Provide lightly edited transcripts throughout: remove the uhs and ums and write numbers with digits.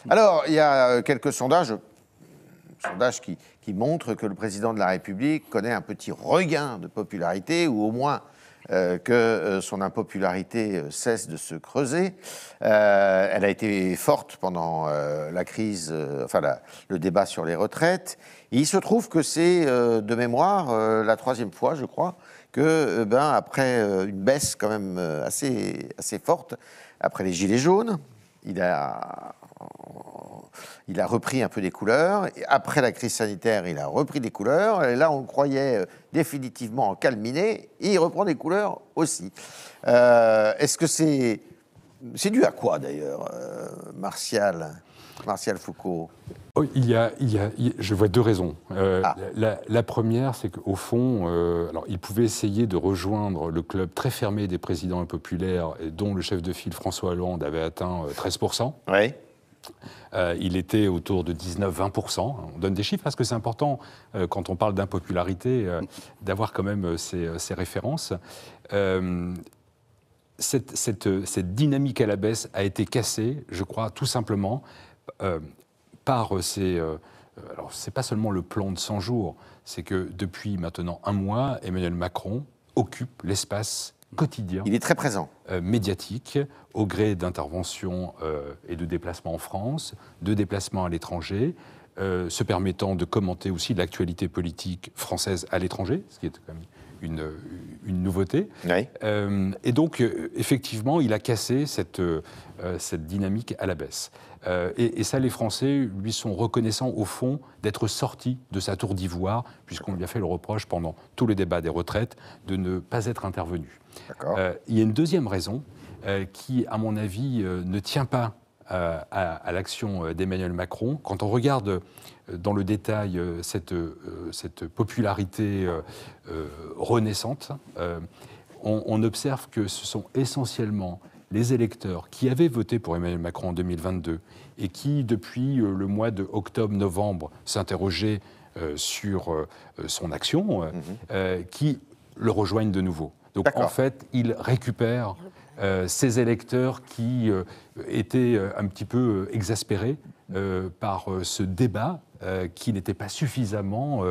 Alors, il y a quelques sondages qui montrent que le président de la République connaît un petit regain de popularité, ou au moins que son impopularité cesse de se creuser. Elle a été forte pendant la crise, le débat sur les retraites. Et il se trouve que c'est, de mémoire, la troisième fois, je crois, que, après une baisse quand même assez forte, après les Gilets jaunes, il a repris un peu des couleurs. Et après la crise sanitaire, il a repris des couleurs. Et là, on le croyait définitivement en calminé. Et il reprend des couleurs aussi. Est-ce que c'est dû à quoi, d'ailleurs, Martial Foucault? Je vois deux raisons. La première, c'est qu'au fond, alors, il pouvait essayer de rejoindre le club très fermé des présidents impopulaires, dont le chef de file François Hollande avait atteint 13%. Oui. Il était autour de 19-20%. On donne des chiffres parce que c'est important, quand on parle d'impopularité, d'avoir quand même ces références. Cette dynamique à la baisse a été cassée, je crois, tout simplement par alors, c'est pas seulement le plan de 100 jours, c'est que depuis maintenant un mois, Emmanuel Macron occupe l'espace quotidien. Il est très présent. Médiatique, au gré d'interventions et de déplacements en France, de déplacements à l'étranger, se permettant de commenter aussi l'actualité politique française à l'étranger, ce qui est quand même une nouveauté. Oui. Et donc, effectivement, il a cassé cette dynamique à la baisse. Et ça, les Français lui sont reconnaissants, au fond, d'être sorti de sa tour d'ivoire, puisqu'on lui a fait le reproche pendant tout le débat des retraites de ne pas être intervenu. Il y a une deuxième raison qui, à mon avis, ne tient pas à l'action d'Emmanuel Macron. Quand on regarde dans le détail cette popularité renaissante, on observe que ce sont essentiellement les électeurs qui avaient voté pour Emmanuel Macron en 2022 et qui, depuis le mois de octobre-novembre, s'interrogeaient sur son action, qui le rejoignent de nouveau. Donc, en fait, il récupère ces électeurs qui étaient un petit peu exaspérés par ce débat qui n'était pas suffisamment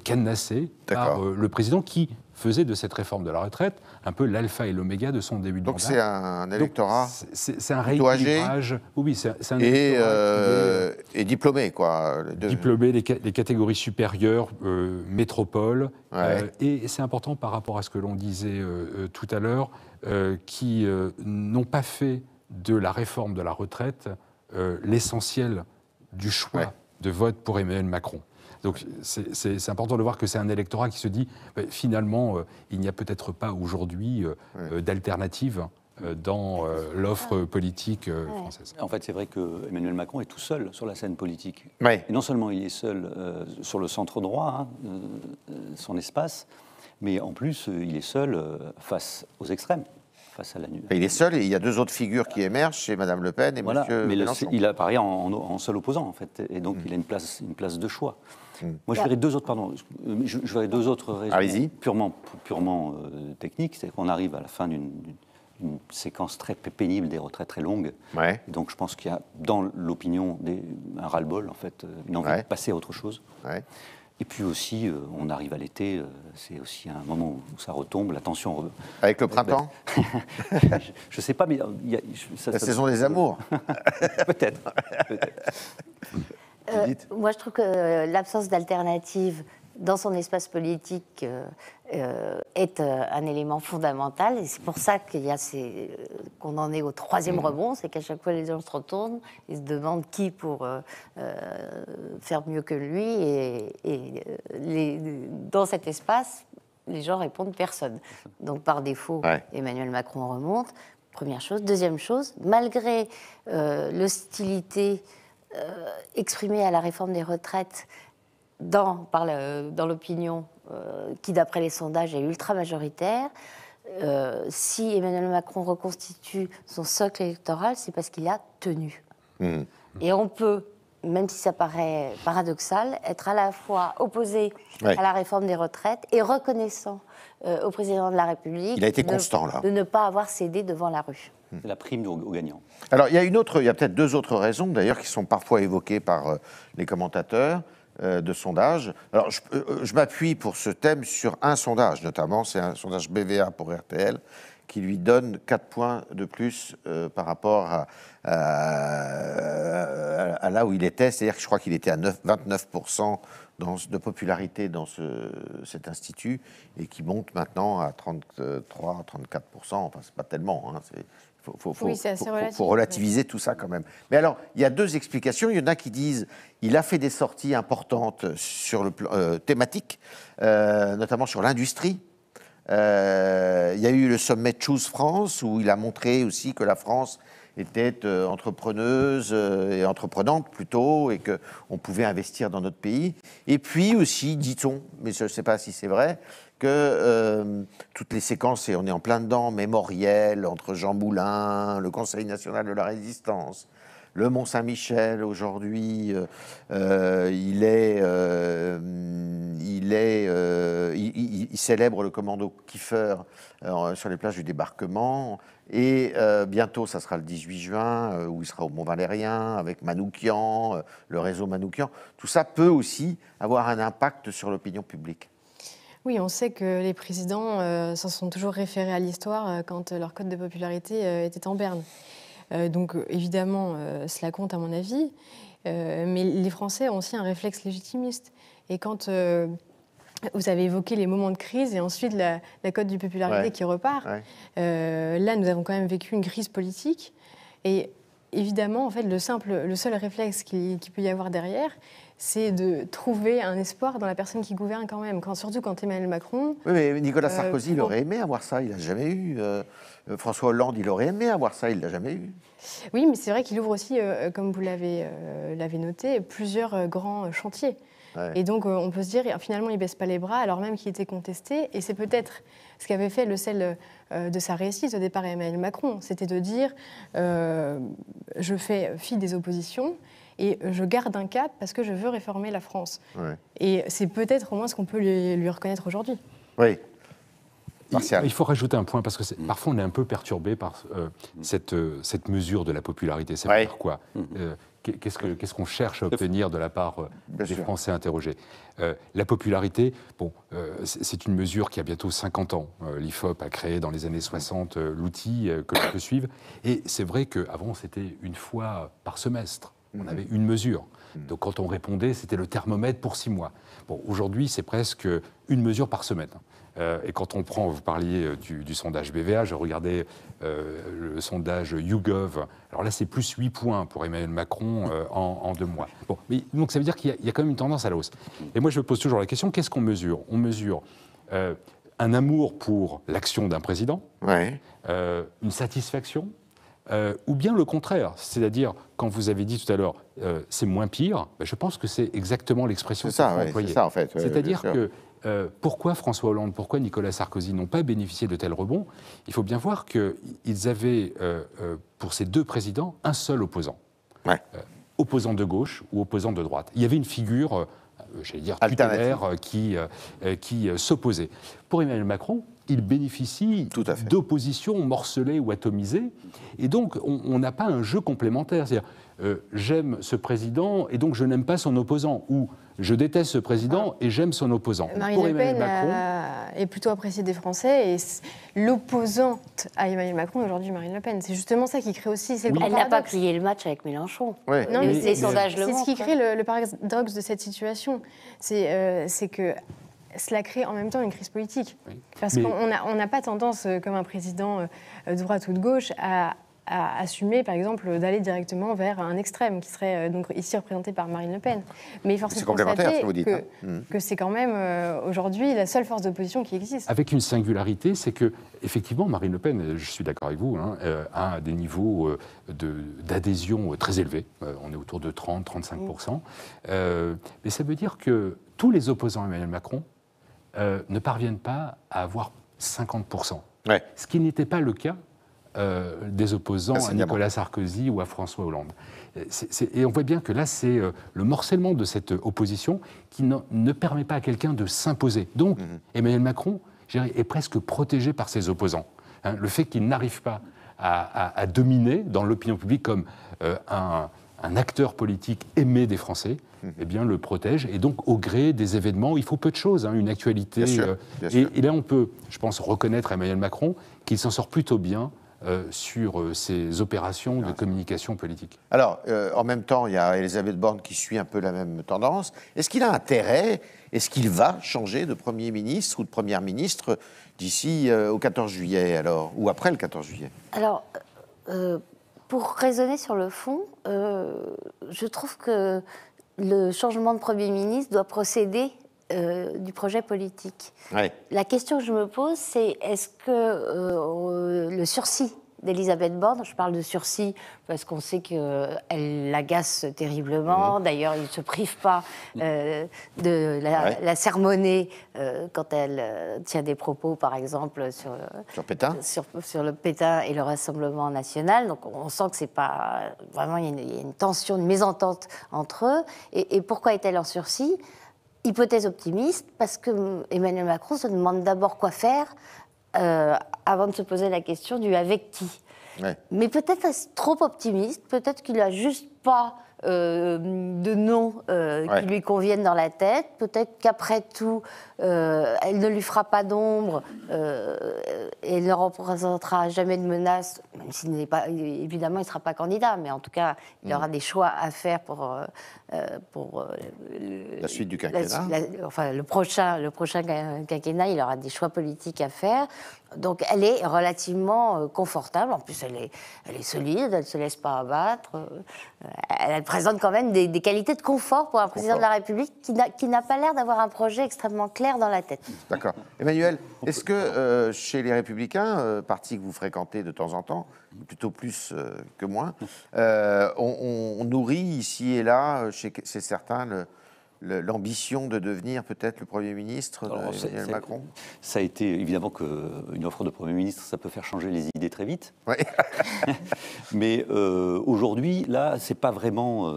cadenassé par le président, qui faisait de cette réforme de la retraite un peu l'alpha et l'oméga de son début de mandat. Donc c'est un électorat c'est un rééquilibrage. Oui, c'est un électorat et diplômé, quoi. Diplômé, les catégories supérieures, métropole. Ouais. Et c'est important par rapport à ce que l'on disait tout à l'heure, qui n'ont pas fait de la réforme de la retraite l'essentiel du choix de vote pour Emmanuel Macron. Donc c'est important de voir que c'est un électorat qui se dit finalement il n'y a peut-être pas aujourd'hui d'alternative dans l'offre politique française. En fait, c'est vrai que Emmanuel Macron est tout seul sur la scène politique. Ouais. Et non seulement il est seul sur le centre droit, son espace, mais en plus il est seul face aux extrêmes. Il est seul et il y a deux autres figures qui émergent, c'est Mme Le Pen et M. Mélenchon. Il apparaît en seul opposant, en fait, et donc il a une place de choix. Moi, je verrais deux autres raisons purement techniques. C'est qu'on arrive à la fin d'une séquence très pénible des retraites très longues. Ouais. Et donc, je pense qu'il y a dans l'opinion un ras-le-bol, en fait, une envie de passer à autre chose. Ouais. Et puis aussi, on arrive à l'été, c'est aussi un moment où ça retombe, la tension... Avec le printemps Je ne sais pas, mais... La saison des amours. Peut-être. Moi, je trouve que l'absence d'alternative dans son espace politique est un élément fondamental. Et c'est pour ça qu'on en est au troisième rebond, c'est qu'à chaque fois les gens se retournent, ils se demandent qui pour faire mieux que lui. Dans cet espace, les gens répondent personne. Donc par défaut, Emmanuel Macron remonte. Première chose. Deuxième chose, malgré l'hostilité exprimée à la réforme des retraites dans l'opinion qui, d'après les sondages, est ultra majoritaire, si Emmanuel Macron reconstitue son socle électoral, c'est parce qu'il a tenu. Et on peut même si ça paraît paradoxal, être à la fois opposé Ouais. à la réforme des retraites et reconnaissant au président de la République Il a été constant, là. de ne pas avoir cédé devant la rue. C'est la prime aux gagnants. Alors, il y a peut-être deux autres raisons, d'ailleurs, qui sont parfois évoquées par les commentateurs de sondages. Alors, je m'appuie pour ce thème sur un sondage, notamment, c'est un sondage BVA pour RTL, qui lui donne 4 points de plus par rapport à là où il était. C'est-à-dire que je crois qu'il était à 29% de popularité dans cet institut et qui monte maintenant à 33, 34%. Enfin, c'est pas tellement. Hein, faut relativiser tout ça quand même. Mais alors, il y a deux explications. Il y en a qui disent il a fait des sorties importantes sur le plan thématique, notamment sur l'industrie. Il y a eu le sommet Choose France où il a montré aussi que la France était entrepreneuse et entreprenante plutôt et qu'on pouvait investir dans notre pays. Et puis aussi, dit-on, mais je ne sais pas si c'est vrai, que toutes les séquences, et on est en plein dedans, mémorielles entre Jean Moulin, le Conseil national de la résistance, le Mont-Saint-Michel aujourd'hui, il célèbre le commando Kiefer sur les plages du débarquement. Et bientôt, ça sera le 18 juin, où il sera au Mont-Valérien avec Manoukian, le réseau Manoukian. Tout ça peut aussi avoir un impact sur l'opinion publique. Oui, on sait que les présidents s'en sont toujours référés à l'histoire quand leur cote de popularité était en berne. Donc évidemment, cela compte à mon avis, mais les Français ont aussi un réflexe légitimiste. Et quand vous avez évoqué les moments de crise et ensuite la cote de popularité qui repart, là nous avons quand même vécu une crise politique. Et évidemment, en fait, le seul réflexe qu'il peut y avoir derrière, c'est de trouver un espoir dans la personne qui gouverne quand même, surtout quand Emmanuel Macron... Oui, mais Nicolas Sarkozy, il aurait aimé avoir ça, il n'a jamais eu. François Hollande, il aurait aimé avoir ça, il ne l'a jamais eu. Oui, mais c'est vrai qu'il ouvre aussi, comme vous l'avez noté, plusieurs grands chantiers. Ouais. Et donc, on peut se dire, finalement, il ne baisse pas les bras, alors même qu'il était contesté. Et c'est peut-être ce qu'avait fait le sel de sa réussite au départ Emmanuel Macron. C'était de dire, je fais fi des oppositions et je garde un cap parce que je veux réformer la France. Ouais. Et c'est peut-être au moins ce qu'on peut lui reconnaître aujourd'hui. Oui. Il faut rajouter un point, parce que parfois on est un peu perturbé par cette mesure de la popularité. Ça veut dire quoi ? Qu'est-ce qu'on cherche à obtenir de la part des Français interrogés ? La popularité, c'est une mesure qui a bientôt 50 ans. L'IFOP a créé dans les années 60 l'outil que l'on peut suivre. Et c'est vrai qu'avant, c'était une fois par semestre. On avait une mesure. Donc quand on répondait, c'était le thermomètre pour 6 mois. Bon, aujourd'hui, c'est presque une mesure par semaine. Et quand on prend, vous parliez du sondage BVA, je regardais le sondage YouGov. Alors là, c'est plus 8 points pour Emmanuel Macron en 2 mois. Bon, mais, donc ça veut dire qu'il y a quand même une tendance à la hausse. Et moi, je me pose toujours la question, qu'est-ce qu'on mesure ? On mesure un amour pour l'action d'un président, une satisfaction, ou bien le contraire, c'est-à-dire, quand vous avez dit tout à l'heure, c'est moins pire, je pense que c'est exactement l'expression que vous employez. C'est ça, en fait. C'est-à-dire que pourquoi François Hollande, pourquoi Nicolas Sarkozy n'ont pas bénéficié de tels rebonds ? Il faut bien voir qu'ils avaient, pour ces deux présidents, un seul opposant. Opposant de gauche ou opposant de droite. Il y avait une figure, j'allais dire, tutélaire qui s'opposait. Pour Emmanuel Macron, il bénéficie d'oppositions morcelées ou atomisées. Et donc, on n'a pas un jeu complémentaire. C'est-à-dire, j'aime ce président et donc je n'aime pas son opposant. Ou je déteste ce président et j'aime son opposant. Marine Le Pen est plutôt appréciée des Français. Et l'opposante à Emmanuel Macron, aujourd'hui, Marine Le Pen. C'est justement ça qui crée aussi... Elle n'a pas plié le match avec Mélenchon. Non, mais les sondages le montrent. C'est ce qui crée le paradoxe de cette situation. C'est que... cela crée en même temps une crise politique. Parce qu'on n'a pas tendance, comme un président de droite ou de gauche, à assumer, par exemple, d'aller directement vers un extrême, qui serait donc ici représenté par Marine Le Pen. Mais force est de constater que c'est quand même, aujourd'hui, la seule force d'opposition qui existe. Avec une singularité, c'est que, effectivement, Marine Le Pen, je suis d'accord avec vous, a des niveaux d'adhésion très élevés. On est autour de 30-35%. Mais ça veut dire que tous les opposants à Emmanuel Macron ne parviennent pas à avoir 50%. Ce qui n'était pas le cas des opposants à Nicolas Sarkozy ou à François Hollande. Et on voit bien que là, c'est le morcellement de cette opposition qui ne permet pas à quelqu'un de s'imposer. Donc, Emmanuel Macron, je dirais, est presque protégé par ses opposants. Hein, le fait qu'il n'arrive pas à dominer dans l'opinion publique comme un acteur politique aimé des Français, eh bien, le protège. Et donc, au gré des événements, il faut peu de choses, hein, une actualité. Bien sûr, bien sûr. Et là, on peut, je pense, reconnaître à Emmanuel Macron qu'il s'en sort plutôt bien sur ces opérations de communication politique. Alors, en même temps, il y a Elisabeth Borne qui suit un peu la même tendance. Est-ce qu'il a intérêt, est-ce qu'il va changer de Premier ministre ou de Première ministre d'ici au 14 juillet, alors, ou après le 14 juillet? Alors, pour raisonner sur le fond, je trouve que le changement de Premier ministre doit procéder du projet politique. Ouais. La question que je me pose, c'est est-ce que le sursis d'Elisabeth Borne, je parle de sursis parce qu'on sait qu'elle l'agace terriblement, d'ailleurs il ne se prive pas de la sermonner quand elle tient des propos, par exemple, sur Pétain, sur le Pétain et le Rassemblement national. Donc on sent que c'est pas... Vraiment, il y a une tension, une mésentente entre eux. Et pourquoi est-elle en sursis ? Hypothèse optimiste, parce que Emmanuel Macron se demande d'abord quoi faire avant de se poser la question du avec qui. Ouais. Mais peut-être est-ce trop optimiste, peut-être qu'il n'a juste pas de nom qui lui conviennent dans la tête, peut-être qu'après tout, elle ne lui fera pas d'ombre et elle ne représentera jamais de menace, même s'il n'est pas, évidemment, il ne sera pas candidat, mais en tout cas, il aura des choix à faire pour la suite du quinquennat. Enfin, le prochain quinquennat, il aura des choix politiques à faire. Donc, elle est relativement confortable. En plus, elle est solide, elle ne se laisse pas abattre. Elle présente quand même des qualités de confort pour un président de la République qui n'a pas l'air d'avoir un projet extrêmement clair dans la tête. D'accord. Emmanuel, est-ce que chez les Républicains, parti que vous fréquentez de temps en temps, plutôt plus que moi, on nourrit ici et là, chez certains, l'ambition de devenir peut-être le Premier ministre d'Emmanuel Macron? Ça a été évidemment qu'une offre de Premier ministre, ça peut faire changer les idées très vite. Ouais. Mais aujourd'hui, là, c'est pas vraiment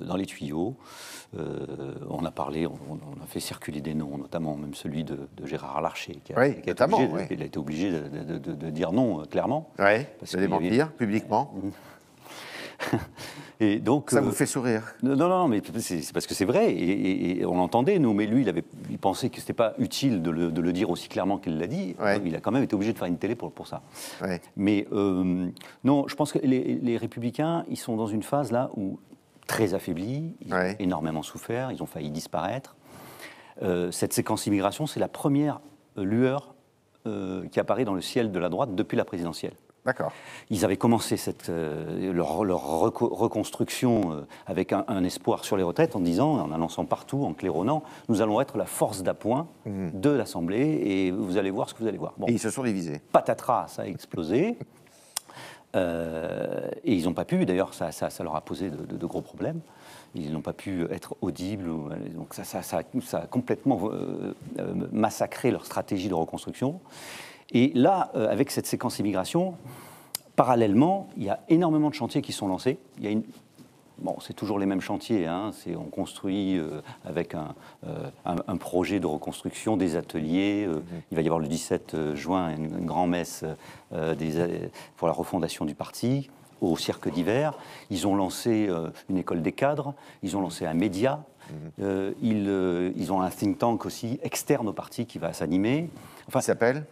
dans les tuyaux. On a parlé, on a fait circuler des noms, notamment même celui de Gérard Larcher, qui a été obligé de dire non clairement. Oui, de démentir publiquement. Et donc, ça vous fait sourire? Non, mais c'est parce que c'est vrai, et on l'entendait, nous, mais lui, il pensait que c'était pas utile de le dire aussi clairement qu'il l'a dit. Ouais. Il a quand même été obligé de faire une télé pour ça. Ouais. Mais non, je pense que les Républicains, ils sont dans une phase là où très affaiblis, ils ont énormément souffert, ils ont failli disparaître. Cette séquence immigration, c'est la première lueur qui apparaît dans le ciel de la droite depuis la présidentielle. D'accord. Ils avaient commencé leur reconstruction avec un espoir sur les retraites en annonçant partout, en claironnant, nous allons être la force d'appoint de l'Assemblée et vous allez voir ce que vous allez voir. Bon. Et ils se sont divisés. Patatras, ça a explosé. Et ils n'ont pas pu, d'ailleurs ça leur a posé de gros problèmes. Ils n'ont pas pu être audibles, donc ça a complètement massacré leur stratégie de reconstruction. Et là, avec cette séquence immigration, parallèlement, il y a énormément de chantiers qui sont lancés. Il y a c'est toujours les mêmes chantiers. Hein. On construit avec un projet de reconstruction des ateliers. Il va y avoir le 17 juin une grand-messe pour la refondation du parti au Cirque d'hiver. Ils ont lancé une école des cadres. Ils ont lancé un média. Ils ont un think tank aussi externe au parti qui va s'animer. Enfin, il s'appelle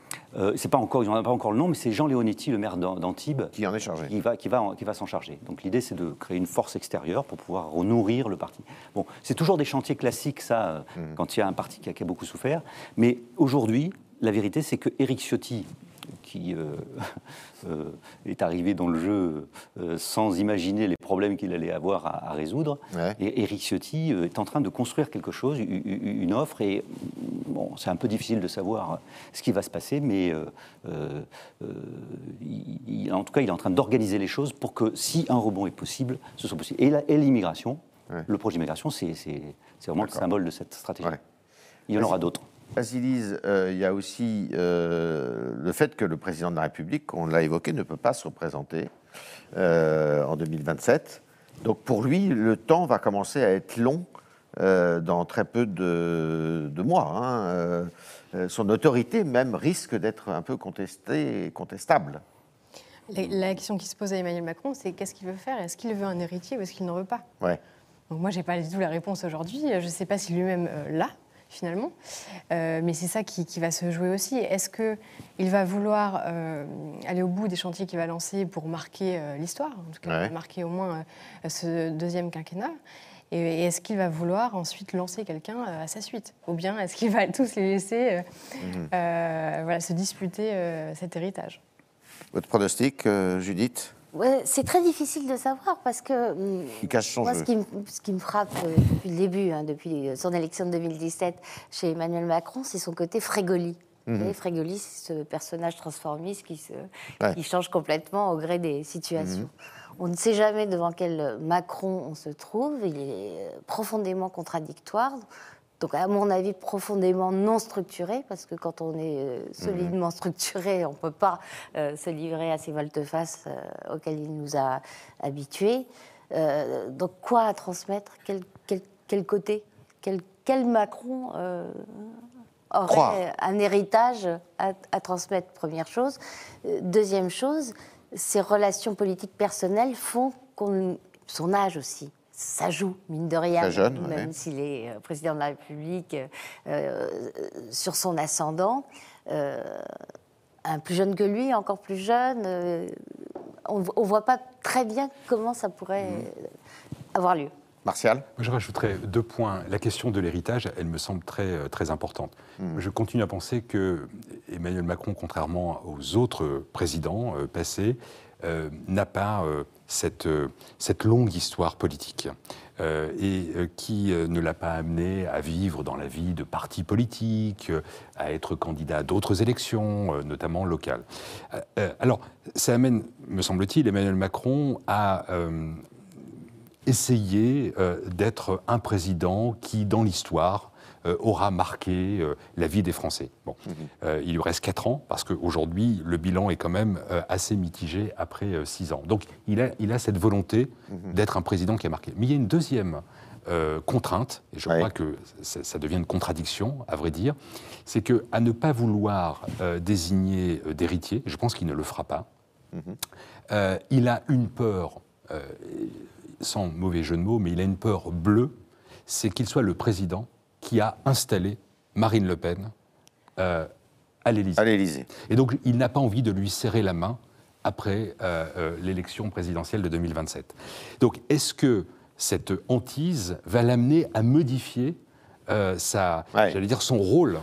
c'est pas encore, ils n'en ont pas encore le nom, mais c'est Jean Leonetti, le maire d'Antibes, qui en est chargé. Qui va s'en charger. Donc l'idée, c'est de créer une force extérieure pour pouvoir renourrir le parti. Bon, c'est toujours des chantiers classiques, ça, quand il y a un parti qui a beaucoup souffert. Mais aujourd'hui, la vérité, c'est que Éric Ciotti, qui est arrivé dans le jeu sans imaginer les problèmes qu'il allait avoir à résoudre. Ouais. Et Éric Ciotti est en train de construire quelque chose, une offre, et c'est un peu difficile de savoir ce qui va se passer, mais en tout cas, il est en train d'organiser les choses pour que, si un rebond est possible, ce soit possible. Et l'immigration, le projet d'immigration, c'est vraiment le symbole de cette stratégie. Ouais. Il y en aura d'autres. Basilise, il y a aussi le fait que le président de la République, on l'a évoqué, ne peut pas se représenter en 2027. Donc pour lui, le temps va commencer à être long dans très peu de mois. Hein. Son autorité même risque d'être un peu contestée et contestable. La question qui se pose à Emmanuel Macron, c'est qu'est-ce qu'il veut faire? Est-ce qu'il veut un héritier ou est-ce qu'il n'en veut pas? Ouais. Donc moi, je n'ai pas du tout la réponse aujourd'hui. Je ne sais pas si lui-même l'a, finalement. Mais c'est ça qui va se jouer aussi. Est-ce qu'il va vouloir aller au bout des chantiers qu'il va lancer pour marquer l'histoire, en tout cas marquer au moins ce deuxième quinquennat? Et est-ce qu'il va vouloir ensuite lancer quelqu'un à sa suite? Ou bien est-ce qu'il va tous les laisser se disputer cet héritage? Votre pronostic, Judith? Ouais, c'est très difficile de savoir parce que il cache son moi, jeu. Ce qui me frappe depuis le début, depuis son élection de 2017 chez Emmanuel Macron, c'est son côté Frégoli. Vous voyez, Frégoli, c'est ce personnage transformiste qui change complètement au gré des situations. On ne sait jamais devant quel Macron on se trouve. Il est profondément contradictoire. Donc, à mon avis, profondément non structuré, parce que quand on est solidement structuré, on ne peut pas se livrer à ces volte-face auxquels il nous a habitués. Donc, quoi à transmettre? Quel côté? Quel Macron aurait un héritage à transmettre, première chose. Deuxième chose, ses relations politiques personnelles font son âge aussi. Ça joue, mine de rien, même s'il est président de la République, sur son ascendant. Un plus jeune que lui, encore plus jeune, on ne voit pas très bien comment ça pourrait avoir lieu. Martial? Je rajouterais 2 points. La question de l'héritage, elle me semble très, très importante. Je continue à penser que Emmanuel Macron, contrairement aux autres présidents passés, n'a pas cette longue histoire politique qui ne l'a pas amené à vivre dans la vie de partis politiques, à être candidat à d'autres élections, notamment locales. Alors, ça amène, me semble-t-il, Emmanuel Macron à essayer d'être un président qui, dans l'histoire, aura marqué la vie des Français. Bon. Il lui reste 4 ans, parce qu'aujourd'hui, le bilan est quand même assez mitigé après 6 ans. Donc, il a cette volonté d'être un président qui a marqué. Mais il y a une deuxième contrainte, et je crois que ça devient une contradiction, à vrai dire, c'est qu'à ne pas vouloir désigner d'héritier, je pense qu'il ne le fera pas, il a une peur, sans mauvais jeu de mots, mais il a une peur bleue, c'est qu'il soit le président qui a installé Marine Le Pen à l'Élysée. Et donc, il n'a pas envie de lui serrer la main après l'élection présidentielle de 2027. Donc, est-ce que cette hantise va l'amener à modifier j'allais dire son rôle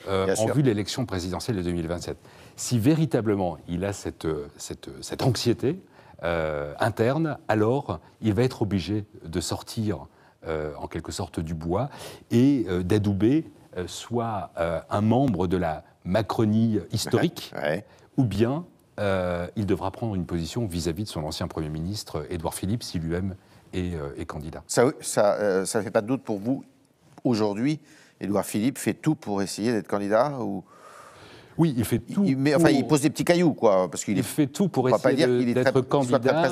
en vue de l'élection présidentielle de 2027? Si véritablement il a cette anxiété interne, alors il va être obligé de sortir en quelque sorte du bois, et d'adouber soit un membre de la Macronie historique, ou bien il devra prendre une position vis-à-vis de son ancien Premier ministre, Édouard Philippe, si lui-même est candidat. Ça ne fait pas de doute pour vous, aujourd'hui, Édouard Philippe fait tout pour essayer d'être candidat ou... Oui, il fait tout. Il pose des petits cailloux, quoi. Parce il fait tout pour essayer d'être candidat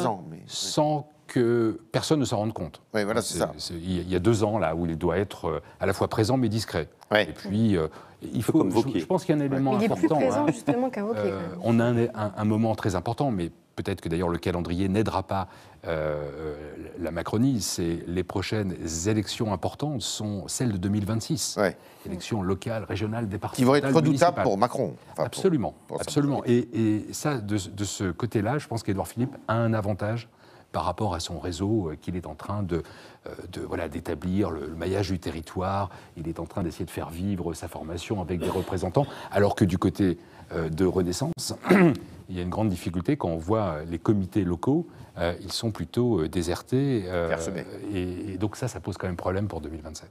sans que personne ne s'en rende compte. Oui, voilà, c'est ça. Il y a 2 ans, là, où il doit être à la fois présent mais discret. Et puis, il faut... Je pense qu'il y a un élément important. Il est plus présent, justement, qu'à Wauquiez. On a un moment très important, mais peut-être que d'ailleurs le calendrier n'aidera pas la Macronie. Les prochaines élections importantes sont celles de 2026. Élections locales, régionales, départementales, qui vont être redoutables pour Macron. Absolument, absolument. Et ça, de ce côté-là, je pense qu'Édouard Philippe a un avantage par rapport à son réseau qu'il est en train d'établir, le maillage du territoire. Il est en train d'essayer de faire vivre sa formation avec des représentants, alors que du côté de Renaissance, il y a une grande difficulté quand on voit les comités locaux, ils sont plutôt désertés. Et donc ça pose quand même problème pour 2027.